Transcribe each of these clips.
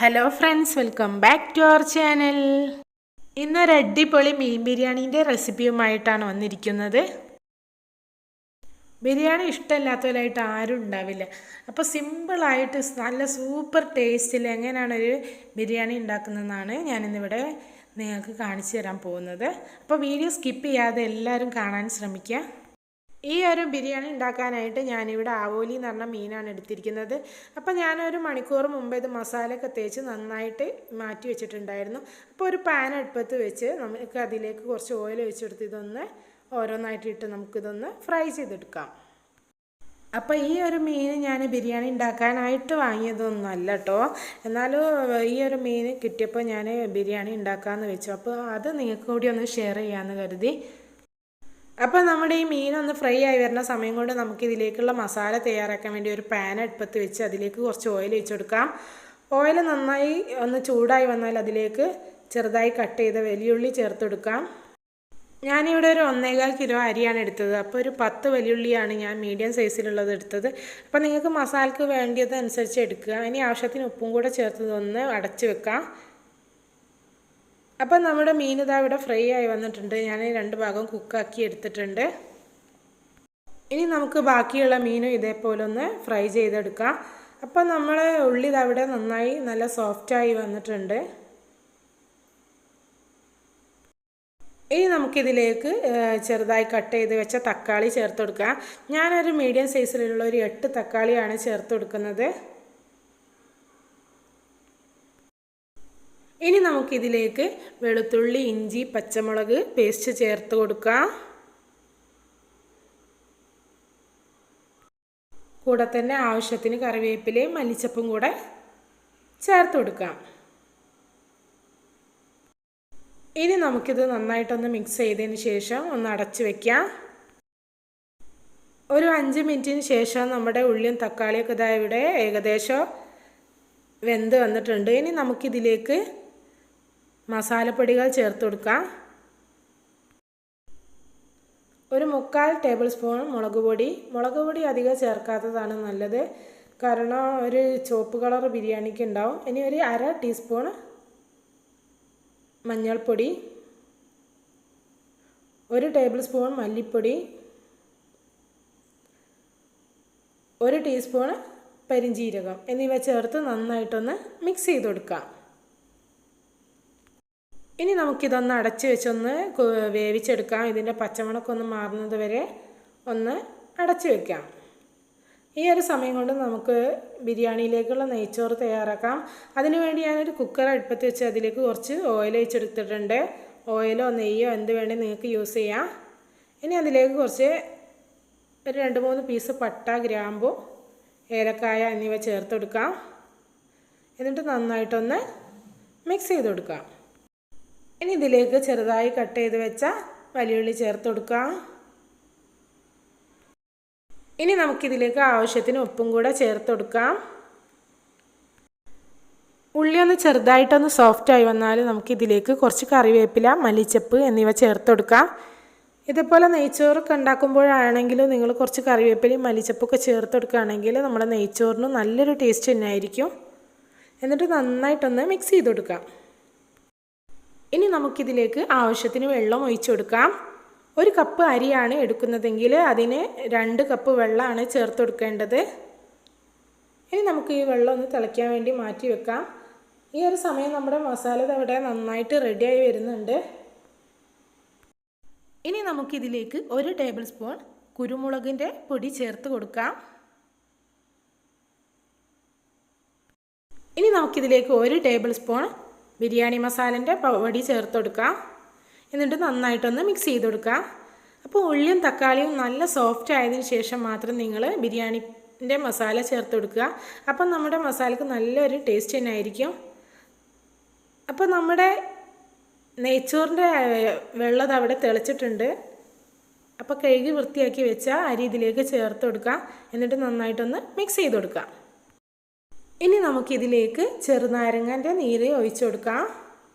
Hello friends, welcome back to our channel. ഇന്നൊരു അടിപൊളി മീൻ ബിരിയാണീൻ്റെ റെസിപ്പിയുമായിട്ടാണ് വന്നിരിക്കുന്നത്. ബിരിയാണി ഇഷ്ടമില്ലാത്തവരായിട്ട് ആരും ഉണ്ടാവില്ല. അപ്പോൾ സിമ്പിളായിട്ട് നല്ല സൂപ്പർ ടേസ്റ്റിൽ എങ്ങനെയാണ് ഒരു ബിരിയാണി ഉണ്ടാക്കുന്നതെന്നാണ് ഞാനിന്നിവിടെ നിങ്ങൾക്ക് കാണിച്ചു തരാൻ പോകുന്നത്. അപ്പോൾ വീഡിയോ സ്കിപ്പ് ചെയ്യാതെ എല്ലാവരും കാണാൻ ശ്രമിക്കുക. ഈ ഒരു ബിരിയാണി ഉണ്ടാക്കാനായിട്ട് ഞാനിവിടെ ആവോലി എന്ന് പറഞ്ഞ മീനാണ് എടുത്തിരിക്കുന്നത്. അപ്പോൾ ഞാനൊരു മണിക്കൂർ മുമ്പ് ഇത് മസാലയൊക്കെ തേച്ച് നന്നായിട്ട് മാറ്റി വെച്ചിട്ടുണ്ടായിരുന്നു. അപ്പോൾ ഒരു പാൻ അടുപ്പത്ത് വെച്ച് നമുക്ക് അതിലേക്ക് കുറച്ച് ഓയിൽ ഒഴിച്ചെടുത്ത് ഇതൊന്ന് ഓരോന്നായിട്ട് നമുക്കിതൊന്ന് ഫ്രൈ ചെയ്തെടുക്കാം. അപ്പോൾ ഈ ഒരു മീൻ ഞാൻ ബിരിയാണി ഉണ്ടാക്കാനായിട്ട് വാങ്ങിയതൊന്നുമല്ല കേട്ടോ. എന്നാലും ഈ ഒരു മീൻ കിട്ടിയപ്പോൾ ഞാൻ ബിരിയാണി ഉണ്ടാക്കാമെന്ന് വെച്ചു. അപ്പോൾ അത് നിങ്ങൾക്ക് കൂടി ഒന്ന് ഷെയർ ചെയ്യാമെന്ന് കരുതി. അപ്പോൾ നമ്മുടെ ഈ മീനൊന്ന് ഫ്രൈ ആയി വരുന്ന സമയം കൊണ്ട് നമുക്കിതിലേക്കുള്ള മസാല തയ്യാറാക്കാൻ വേണ്ടി ഒരു പാൻ അടുപ്പത്ത് വെച്ച് അതിലേക്ക് കുറച്ച് ഓയിൽ ഒഴിച്ച് കൊടുക്കാം. ഓയിൽ നന്നായി ഒന്ന് ചൂടായി വന്നാൽ അതിലേക്ക് ചെറുതായി കട്ട് ചെയ്ത വലിയുള്ളി ചേർത്ത് കൊടുക്കാം. ഞാനിവിടെ ഒരു 1.25 കിലോ അരിയാണ് എടുത്തത്. അപ്പോൾ ഒരു 10 വലിയുള്ളിയാണ് ഞാൻ മീഡിയം സൈസിലുള്ളത് എടുത്തത്. അപ്പോൾ നിങ്ങൾക്ക് മസാലയ്ക്ക് വേണ്ടിയതനുസരിച്ച് എടുക്കുക. ഇനി ആവശ്യത്തിന് ഉപ്പും കൂടെ ചേർത്തതൊന്ന് അടച്ചു വെക്കാം. അപ്പം നമ്മുടെ മീൻ ഇതാ ഇവിടെ ഫ്രൈ ആയി വന്നിട്ടുണ്ട്. ഞാൻ 2 ഭാഗം കുക്കാക്കി എടുത്തിട്ടുണ്ട്. ഇനി നമുക്ക് ബാക്കിയുള്ള മീനും ഇതേപോലെ ഒന്ന് ഫ്രൈ ചെയ്തെടുക്കാം. അപ്പം നമ്മൾ ഉള്ളി ഇതാ ഇവിടെ നന്നായി നല്ല സോഫ്റ്റായി വന്നിട്ടുണ്ട്. ഇനി നമുക്കിതിലേക്ക് ചെറുതായി കട്ട് ചെയ്ത് വെച്ച തക്കാളി ചേർത്ത് കൊടുക്കാം. ഞാനൊരു മീഡിയം സൈസിലുള്ള ഒരു 8 തക്കാളിയാണ് ചേർത്ത് കൊടുക്കുന്നത്. ഇനി നമുക്കിതിലേക്ക് വെളുത്തുള്ളി, ഇഞ്ചി, പച്ചമുളക് പേസ്റ്റ് ചേർത്ത് കൊടുക്കാം. കൂടെ തന്നെ ആവശ്യത്തിന് കറിവേപ്പിലയും മല്ലിച്ചപ്പും കൂടെ ചേർത്ത് കൊടുക്കാം. ഇനി നമുക്കിത് നന്നായിട്ടൊന്ന് മിക്സ് ചെയ്തതിന് ശേഷം ഒന്ന് അടച്ചു വയ്ക്കാം. ഒരു 5 മിനിറ്റിന് ശേഷം നമ്മുടെ ഉള്ളിയും തക്കാളിയൊക്കെ ഇതാ ഇവിടെ ഏകദേശം വെന്ത് വന്നിട്ടുണ്ട്. ഇനി നമുക്കിതിലേക്ക് മസാലപ്പൊടികൾ ചേർത്ത് കൊടുക്കാം. ഒരു 3/4 ടേബിൾ സ്പൂൺ മുളക് പൊടി അധികം ചേർക്കാത്തതാണ് നല്ലത്, കാരണം ഒരു ചുവപ്പ് കളർ ബിരിയാണിക്ക് ഉണ്ടാവും. ഇനി ഒരു 1/2 ടീസ്പൂൺ മഞ്ഞൾപ്പൊടി, 1 ടേബിൾ സ്പൂൺ മല്ലിപ്പൊടി, 1 ടീസ്പൂൺ പെരിഞ്ജീരകം എന്നിവ ചേർത്ത് നന്നായിട്ടൊന്ന് മിക്സ് ചെയ്ത് കൊടുക്കാം. ഇനി നമുക്കിതൊന്ന് അടച്ച് വെച്ചൊന്ന് വേവിച്ചെടുക്കാം. ഇതിൻ്റെ പച്ചമണമൊക്കെ ഒന്ന് മാറുന്നത് വരെ ഒന്ന് അടച്ച് വെക്കാം. ഈ ഒരു സമയം കൊണ്ട് നമുക്ക് ബിരിയാണിയിലേക്കുള്ള നെയ്ച്ചോറ് തയ്യാറാക്കാം. അതിനുവേണ്ടി ഞാനൊരു കുക്കർ അടുപ്പത്ത് വെച്ച് അതിലേക്ക് കുറച്ച് ഓയിൽ ഒഴിച്ചെടുത്തിട്ടുണ്ട്. ഓയിലോ നെയ്യോ എന്ത് വേണേൽ നിങ്ങൾക്ക് യൂസ് ചെയ്യാം. ഇനി അതിലേക്ക് കുറച്ച് ഒരു 2-3 പീസ് പട്ട, ഗ്രാമ്പു, ഏലക്കായ എന്നിവ ചേർത്ത് കൊടുക്കാം. എന്നിട്ട് നന്നായിട്ടൊന്ന് മിക്സ് ചെയ്ത് കൊടുക്കാം. ഇനി ഇതിലേക്ക് ചെറുതായി കട്ട് ചെയ്ത് വെച്ച വലിയുള്ളി ചേർത്ത് കൊടുക്കാം. ഇനി നമുക്കിതിലേക്ക് ആവശ്യത്തിന് ഉപ്പും കൂടെ ചേർത്ത് കൊടുക്കാം. ഉള്ളി ഒന്ന് ചെറുതായിട്ടൊന്ന് സോഫ്റ്റായി വന്നാൽ നമുക്കിതിലേക്ക് കുറച്ച് കറിവേപ്പില, മല്ലിച്ചപ്പ് എന്നിവ ചേർത്ത് കൊടുക്കാം. ഇതേപോലെ നെയ്ച്ചോറൊക്കെ ഉണ്ടാക്കുമ്പോഴാണെങ്കിലും നിങ്ങൾ കുറച്ച് കറിവേപ്പിലയും മല്ലിച്ചപ്പൊക്കെ ചേർത്ത് കൊടുക്കുകയാണെങ്കിൽ നമ്മുടെ നെയ്ച്ചോറിന് നല്ലൊരു ടേസ്റ്റ് തന്നെ ആയിരിക്കും. എന്നിട്ട് നന്നായിട്ടൊന്ന് മിക്സ് ചെയ്ത് കൊടുക്കാം. ഇനി നമുക്കിതിലേക്ക് ആവശ്യത്തിന് വെള്ളം ഒഴിച്ചു കൊടുക്കാം. 1 കപ്പ് അരിയാണ് എടുക്കുന്നതെങ്കിൽ അതിന് 2 കപ്പ് വെള്ളമാണ് ചേർത്ത് കൊടുക്കേണ്ടത്. ഇനി നമുക്ക് ഈ വെള്ളം ഒന്ന് തിളയ്ക്കാൻ വേണ്ടി മാറ്റി വെക്കാം. ഈ ഒരു സമയം നമ്മുടെ മസാല ഇവിടെ നന്നായിട്ട് റെഡിയായി വരുന്നുണ്ട്. ഇനി നമുക്കിതിലേക്ക് 1 ടേബിൾ സ്പൂൺ കുരുമുളകിൻ്റെ പൊടി ചേർത്ത് കൊടുക്കാം. ഇനി നമുക്കിതിലേക്ക് 1 ടേബിൾ സ്പൂൺ ബിരിയാണി മസാലൻ്റെ പൊടി ചേർത്ത് കൊടുക്കാം. എന്നിട്ട് നന്നായിട്ടൊന്ന് മിക്സ് ചെയ്ത് കൊടുക്കാം. അപ്പോൾ ഉള്ളിയും തക്കാളിയും നല്ല സോഫ്റ്റ് ആയതിനു ശേഷം മാത്രം നിങ്ങൾ ബിരിയാണിൻ്റെ മസാല ചേർത്ത് കൊടുക്കുക. അപ്പം നമ്മുടെ മസാലയ്ക്ക് നല്ലൊരു ടേസ്റ്റ് തന്നെ ആയിരിക്കും. അപ്പോൾ നമ്മുടെ നെയ്ച്ചോറിൻ്റെ വെള്ളം അവിടെ തിളച്ചിട്ടുണ്ട്. അപ്പോൾ കഴുകി വൃത്തിയാക്കി വെച്ച അരി ഇതിലേക്ക് ചേർത്ത് കൊടുക്കാം. എന്നിട്ട് നന്നായിട്ടൊന്ന് മിക്സ് ചെയ്ത് കൊടുക്കാം. ഇനി നമുക്കിതിലേക്ക് ചെറുനാരങ്ങൻ്റെ നീര് ഒഴിച്ചു കൊടുക്കാം.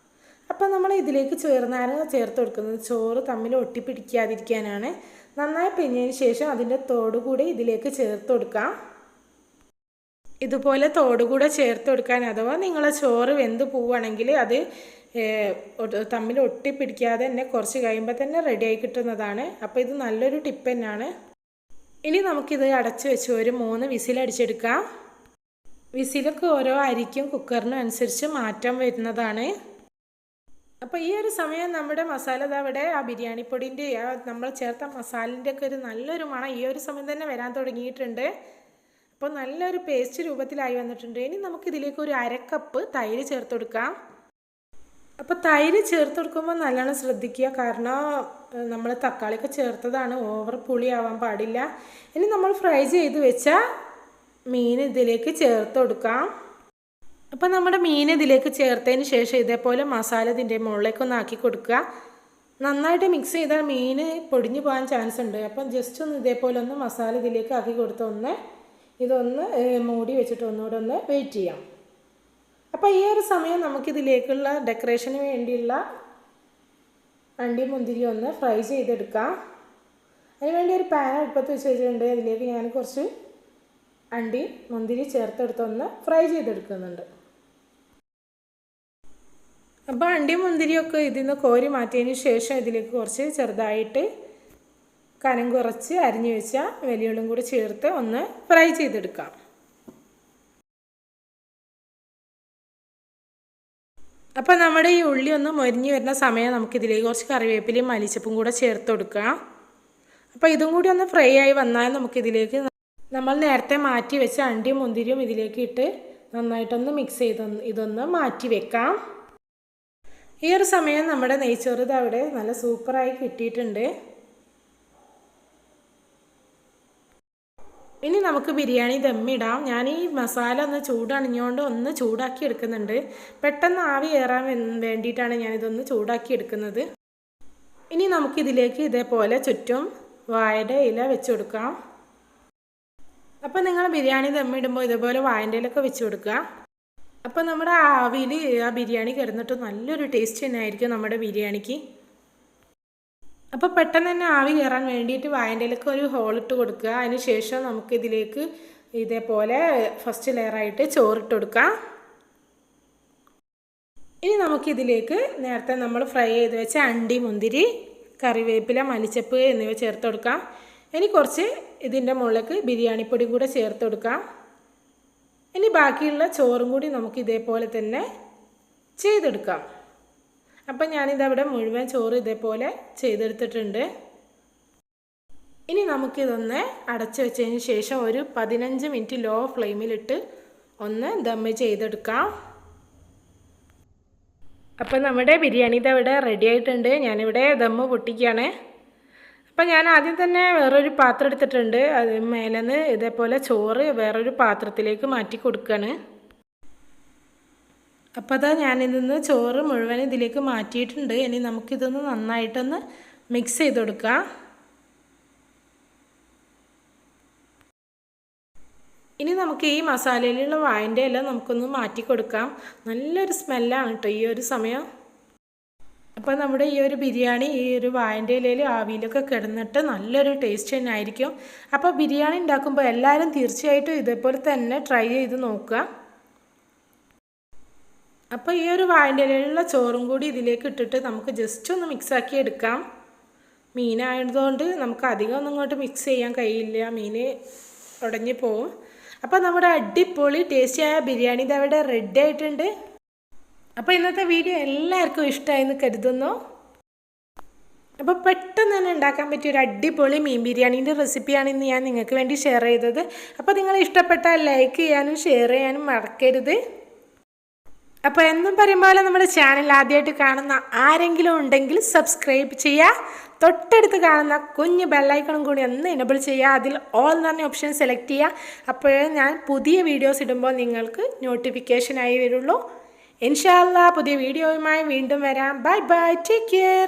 അപ്പോൾ നമ്മൾ ഇതിലേക്ക് ചെറുനാരങ്ങ ചേർത്ത് കൊടുക്കുന്നത് ചോറ് തമ്മിൽ ഒട്ടിപ്പിടിക്കാതിരിക്കാനാണ്. നന്നായി പിഴിഞ്ഞതിന് ശേഷം അതിൻ്റെ തോട് കൂടി ഇതിലേക്ക് ചേർത്ത് കൊടുക്കാം. ഇതുപോലെ തോടുകൂടെ ചേർത്ത് കൊടുക്കാൻ, അഥവാ നിങ്ങളെ ചോറ് വെന്ത് പോവുകയാണെങ്കിൽ അത് തമ്മിൽ ഒട്ടിപ്പിടിക്കാതെ തന്നെ കുറച്ച് കഴിയുമ്പോൾ തന്നെ റെഡിയായി കിട്ടുന്നതാണ്. അപ്പോൾ ഇത് നല്ലൊരു ടിപ്പ് തന്നെയാണ്. ഇനി നമുക്കിത് അടച്ച് വെച്ച് ഒരു 3 വിസിലടിച്ചെടുക്കാം. വിസിലൊക്കെ ഓരോ അരിക്കും കുക്കറിനും അനുസരിച്ച് മാറ്റം വരുന്നതാണ്. അപ്പോൾ ഈ ഒരു സമയം നമ്മുടെ മസാല അവിടെ ആ ബിരിയാണി പൊടിൻ്റെ നമ്മൾ ചേർത്ത മസാലിൻ്റെ ഒക്കെ ഒരു നല്ലൊരു മണം ഈ ഒരു സമയം തന്നെ വരാൻ തുടങ്ങിയിട്ടുണ്ട്. അപ്പോൾ നല്ലൊരു പേസ്റ്റ് രൂപത്തിലായി വന്നിട്ടുണ്ട്. ഇനി നമുക്കിതിലേക്ക് ഒരു 1/2 കപ്പ് തൈര് ചേർത്ത് കൊടുക്കാം. അപ്പോൾ തൈര് ചേർത്ത് കൊടുക്കുമ്പോൾ നല്ലോണം ശ്രദ്ധിക്കുക, കാരണം നമ്മൾ തക്കാളിയൊക്കെ ചേർത്തതാണ്, ഓവർ പുളിയാവാൻ പാടില്ല. ഇനി നമ്മൾ ഫ്രൈ ചെയ്ത് വെച്ച മീൻ ഇതിലേക്ക് ചേർത്ത് കൊടുക്കാം. അപ്പോൾ നമ്മുടെ മീൻ ഇതിലേക്ക് ചേർത്തതിന് ശേഷം ഇതേപോലെ മസാല ഇതിൻ്റെ മുകളിലേക്കൊന്ന് ആക്കി കൊടുക്കുക. നന്നായിട്ട് മിക്സ് ചെയ്താൽ മീൻ പൊടിഞ്ഞു പോകാൻ ചാൻസ് ഉണ്ട്. അപ്പം ജസ്റ്റ് ഒന്ന് ഇതേപോലെ ഒന്ന് മസാല ഇതിലേക്ക് ആക്കി കൊടുത്ത് ഇതൊന്ന് മൂടി വെച്ചിട്ട് ഒന്നുകൂടെ ഒന്ന് വെയിറ്റ് ചെയ്യാം. അപ്പോൾ ഈ ഒരു സമയം നമുക്കിതിലേക്കുള്ള ഡെക്കറേഷന് വേണ്ടിയുള്ള അണ്ടി മുന്തിരി ഒന്ന് ഫ്രൈ ചെയ്തെടുക്കാം. അതിനുവേണ്ടി ഒരു പാൻ അടുപ്പത്ത് വെച്ച് വെച്ചിട്ടുണ്ട്. അതിലേക്ക് ഞാൻ കുറച്ച് അണ്ടി മുന്തിരി ചേർത്തെടുത്തൊന്ന് ഫ്രൈ ചെയ്തെടുക്കുന്നുണ്ട്. അപ്പോൾ അണ്ടി മുന്തിരിയൊക്കെ ഇതിൽ നിന്ന് കോരി മാറ്റിയതിന് ശേഷം ഇതിലേക്ക് കുറച്ച് ചെറുതായിട്ട് കനം കുറച്ച് അരിഞ്ഞു വെച്ച വലിയുള്ളിയും കൂടി ചേർത്ത് ഒന്ന് ഫ്രൈ ചെയ്തെടുക്കാം. അപ്പോൾ നമ്മുടെ ഈ ഉള്ളി ഒന്ന് മൊരിഞ്ഞ് വരുന്ന സമയം നമുക്കിതിലേക്ക് കുറച്ച് കറിവേപ്പിലയും മല്ലിച്ചപ്പും കൂടെ ചേർത്ത് കൊടുക്കാം. അപ്പോൾ ഇതും കൂടി ഒന്ന് ഫ്രൈ ആയി വന്നാൽ നമുക്കിതിലേക്ക് നമ്മൾ നേരത്തെ മാറ്റി വെച്ച അണ്ടിയും മുന്തിരിയും ഇതിലേക്ക് ഇട്ട് നന്നായിട്ടൊന്ന് മിക്സ് ചെയ്ത് ഇതൊന്ന് മാറ്റി വെക്കാം. ഈ ഒരു സമയം നമ്മുടെ നെയ്ച്ചോറ് അവിടെ നല്ല സൂപ്പറായി കിട്ടിയിട്ടുണ്ട്. ഇനി നമുക്ക് ബിരിയാണി ദമ്മിടാം. ഞാൻ ഈ മസാല ഒന്ന് ചൂടണിഞ്ഞുകൊണ്ട് ഒന്ന് ചൂടാക്കി എടുക്കുന്നുണ്ട്. പെട്ടെന്ന് ആവി കയറാൻ വേണ്ടിയിട്ടാണ് ഞാനിതൊന്ന് ചൂടാക്കി എടുക്കുന്നത്. ഇനി നമുക്കിതിലേക്ക് ഇതേപോലെ ചുറ്റും വാഴയുടെ ഇല വെച്ച് കൊടുക്കാം. അപ്പോൾ നിങ്ങൾ ബിരിയാണി ദമ്മിടുമ്പോൾ ഇതേപോലെ വാഴൻ്റെ ഇലയൊക്കെ വെച്ച് കൊടുക്കുക. അപ്പോൾ നമ്മുടെ ആവിയിൽ ആ ബിരിയാണി കിടന്നിട്ട് നല്ലൊരു ടേസ്റ്റ് തന്നെ ആയിരിക്കും നമ്മുടെ ബിരിയാണിക്ക്. അപ്പോൾ പെട്ടെന്ന് തന്നെ ആവി കയറാൻ വേണ്ടിയിട്ട് വാഴൻ്റെ ഇലയ്ക്ക് ഒരു ഹോളിട്ട് കൊടുക്കുക. അതിന് ശേഷം നമുക്കിതിലേക്ക് ഇതേപോലെ ഫസ്റ്റ് ലെയറായിട്ട് ചോറിട്ട് കൊടുക്കാം. ഇനി നമുക്കിതിലേക്ക് നേരത്തെ നമ്മൾ ഫ്രൈ ചെയ്ത് വെച്ച അണ്ടി മുന്തിരി കറിവേപ്പില മല്ലിച്ചപ്പ് എന്നിവ ചേർത്ത് കൊടുക്കാം. ഇനി കുറച്ച് ഇതിൻ്റെ മുകളിലേക്ക് ബിരിയാണിപ്പൊടി കൂടെ ചേർത്ത് കൊടുക്കാം. ഇനി ബാക്കിയുള്ള ചോറും കൂടി നമുക്ക് ഇതേപോലെ തന്നെ ചെയ്തെടുക്കാം. അപ്പം ഞാനിതവിടെ മുഴുവൻ ചോറ് ഇതേപോലെ ചെയ്തെടുത്തിട്ടുണ്ട്. ഇനി നമുക്കിതൊന്ന് അടച്ചു വെച്ചതിന് ശേഷം ഒരു 15 മിനിറ്റ് ലോ ഫ്ലെയിമിലിട്ട് ഒന്ന് ദമ്മ് ചെയ്തെടുക്കാം. അപ്പം നമ്മുടെ ബിരിയാണി ഇതവിടെ റെഡി ആയിട്ടുണ്ട്. ഞാനിവിടെ ദമ്മ് പൊട്ടിക്കുകയാണ്. അപ്പം ഞാൻ ആദ്യം തന്നെ വേറൊരു പാത്രം എടുത്തിട്ടുണ്ട്. അത് മേലെന്ന് ഇതേപോലെ ചോറ് വേറൊരു പാത്രത്തിലേക്ക് മാറ്റി കൊടുക്കുകയാണ്. അപ്പോൾ അതാ ഞാനിതിന്ന് ചോറ് മുഴുവൻ ഇതിലേക്ക് മാറ്റിയിട്ടുണ്ട്. ഇനി നമുക്കിതൊന്ന് നന്നായിട്ടൊന്ന് മിക്സ് ചെയ്ത് കൊടുക്കാം. ഇനി നമുക്ക് ഈ മസാലയിലുള്ള വാഴൻ്റെ എല്ലാം നമുക്കൊന്ന് മാറ്റി കൊടുക്കാം. നല്ലൊരു സ്മെല്ലാണ് കേട്ടോ ഈ ഒരു സമയം. അപ്പോൾ നമ്മുടെ ഈ ഒരു ബിരിയാണി ഈ ഒരു വാഴൻ്റെ ഇലയിൽ ആവിയിലൊക്കെ കിടന്നിട്ട് നല്ലൊരു ടേസ്റ്റ് തന്നെ ആയിരിക്കും. അപ്പോൾ ബിരിയാണി ഉണ്ടാക്കുമ്പോൾ എല്ലാവരും തീർച്ചയായിട്ടും ഇതേപോലെ തന്നെ ട്രൈ ചെയ്ത് നോക്കുക. അപ്പോൾ ഈ ഒരു വാഴൻ്റെ ഇലയിലുള്ള ചോറും കൂടി ഇതിലേക്ക് ഇട്ടിട്ട് നമുക്ക് ജസ്റ്റ് ഒന്ന് മിക്സാക്കി എടുക്കാം. മീനായതുകൊണ്ട് നമുക്ക് അധികം ഒന്നും ഇങ്ങോട്ട് മിക്സ് ചെയ്യാൻ കഴിയില്ല, മീൻ ഉടഞ്ഞു പോവും. അപ്പോൾ നമ്മുടെ അടിപൊളി ടേസ്റ്റിയായ ബിരിയാണി ഇതവിടെ റെഡി ആയിട്ടുണ്ട്. അപ്പോൾ ഇന്നത്തെ വീഡിയോ എല്ലാവർക്കും ഇഷ്ടമായെന്ന് കരുതുന്നു. അപ്പോൾ പെട്ടെന്ന് തന്നെ ഉണ്ടാക്കാൻ പറ്റിയ ഒരു അടിപൊളി മീൻ ബിരിയാണീൻ്റെ റെസിപ്പിയാണ് ഇന്ന് ഞാൻ നിങ്ങൾക്ക് വേണ്ടി ഷെയർ ചെയ്തത്. അപ്പോൾ നിങ്ങൾ ഇഷ്ടപ്പെട്ടാൽ ലൈക്ക് ചെയ്യാനും ഷെയർ ചെയ്യാനും മറക്കരുത്. അപ്പോൾ എന്നും പറയുമ്പോൾ നമ്മുടെ ചാനൽ ആദ്യമായിട്ട് കാണുന്ന ആരെങ്കിലും ഉണ്ടെങ്കിൽ സബ്സ്ക്രൈബ് ചെയ്യുക. തൊട്ടടുത്ത് കാണുന്ന കുഞ്ഞ് ബെല്ലൈക്കണും കൂടി ഒന്ന് എനേബിൾ ചെയ്യുക. അതിൽ ഓൾ എന്ന് പറഞ്ഞ ഓപ്ഷൻ സെലക്ട് ചെയ്യുക. അപ്പോഴേ ഞാൻ പുതിയ വീഡിയോസ് ഇടുമ്പോൾ നിങ്ങൾക്ക് നോട്ടിഫിക്കേഷനായി വരുള്ളൂ. ഇൻഷാ അല്ലാഹ് പുതിയ വീഡിയോയുമായി വീണ്ടും വരാം. Bye bye, take care.